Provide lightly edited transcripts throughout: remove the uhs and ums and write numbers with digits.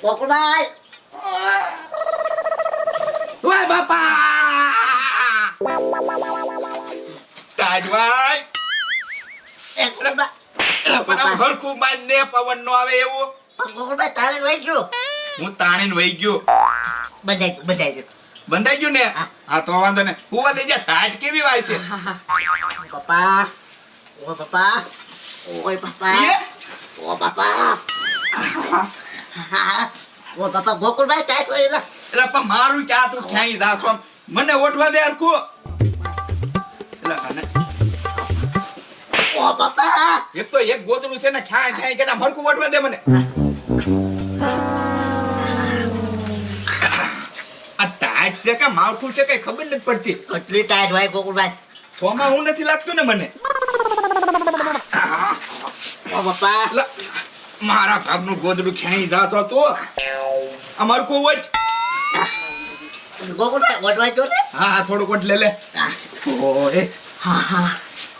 ગોકુળભાઈ ઓય બાપા સાજવાય હરખું મારને પવન નો આવે એવું ગોકુળભાઈ તારે વહી ગયો હું તાણીને વહી ગયો બંધાઈ બંધાઈ ગયું ને હા તો વાંધો ને હું દે ટાઈટ કેવી વાય છે પપ્પા ઓ પપ્પા ઓય પપ્પા ઓ પપ્પા ઓ પપ્પા ગોકુળભાઈ ટાઈટ હોય એટલે પણ મારું ચા તું ક્યાંય જાશો મને ઓઠવા દે હરખું એટલે અને ઓ પપ્પા એક તો એક ગોદડું છે ને ક્યાંય ક્યાંય કે હરખું ઓઠવા દે મને આ ટાઈટ છે કે માવઠું છે કઈ ખબર નથી પડતી કેટલી ટાઈટ હોય ગોકુળભાઈ સોમાં હું નથી લાગતું ને મને ઓ પપ્પા એટલે મારા ભાગનું ગોદડું ક્યાંય જાશો તો અમારું કોઈ વટ ગોકુળભાઈ વટવાઈ જો ને હા હા થોડુંક વટ લે ઓએ હા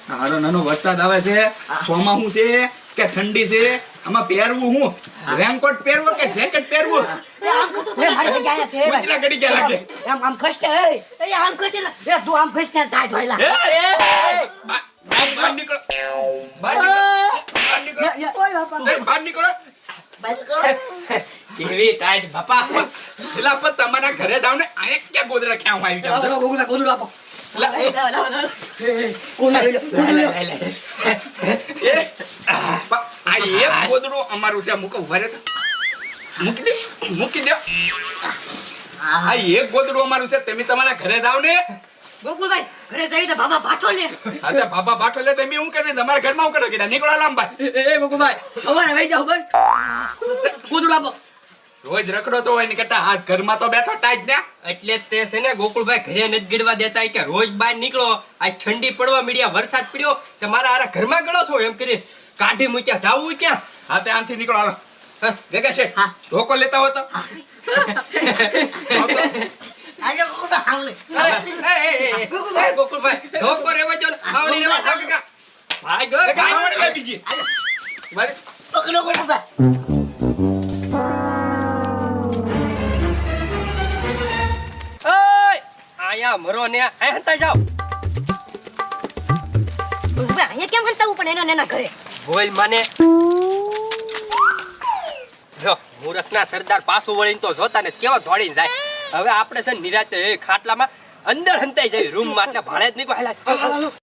નાનો નાનો વરસાદ આવે છે સોમાં હું છે કે ઠંડી છે આમાં પહેરવું હું રેનકોટ પહેરવો કે જેકેટ પહેરવું મારી જગ્યાએ છે ઉતરા ઘડી ગયા લાગે આમ ખસતે એ આમ ખસે ને એ તું આમ ખસતે ટાઈટ હોયલા બહાર નીકળો બહાર નીકળો ઓય બાપા બહાર નીકળો કેવી ટાઈટ બાપા એલા પણ તમારા ઘરે જાવ ને આ એક ક્યાં ગોદરા ક્યાં આવી જાવ ગોગુલા ગોદડું આપો આ એક ગોદડું અમારું છે મૂકો ઉભા રહેતા મૂકી દે આ એક ગોદડું અમારું છે તમે તમારા ઘરે જાવ ને ગોકુલભાઈ ઘરે જઈ તો બાબા પાછો લે હા તે બાબા બાટો લે તમે હું કરે તમારા ઘરમાં હું કરો કે નીકળો લાંબા એ ગોકુલભાઈ હવે વઈ જાવ બસ ગોદડું આપો રોજ રખડો તો હોય ને કરતા હાથ ઘરમાં તો બેઠો ટાઈટ ને એટલે જ તે છે ને ગોકુળભાઈ ઘરે નથી ગીડવા દેતા કે રોજ બહાર નીકળો આજ ઠંડી પડવા મીડિયા વરસાદ પડ્યો તે મારા આરા ઘરમાં ગળો છો એમ કરી કાઢી મૂક્યા જાવું ક્યાં હા તે આનથી નીકળો હાલો ભેગા છે ધોકો લેતા હો તો આજે ગોકુળભાઈ ગોકુળભાઈ ધોકો રેવા જો આવડી રેવા કાકા ભાઈ ગો આવડે બીજી મારે પકડો ગોકુળભાઈ ઓય આયા મરો ને આ હંતા જાવ ગોકુલભાઈ અહીંયા કેમ હંતાવું પણ એના ઘરે બોલ મને જો મૂરખના સરદાર પાછું વળીને તો જોતા ને કેવા દોડીને જાય હવે આપણે છે નિરાતે એ ખાટલામાં અંદર હંતાઈ જાય રૂમ માં એટલે ભાડે જ નહીં હાલા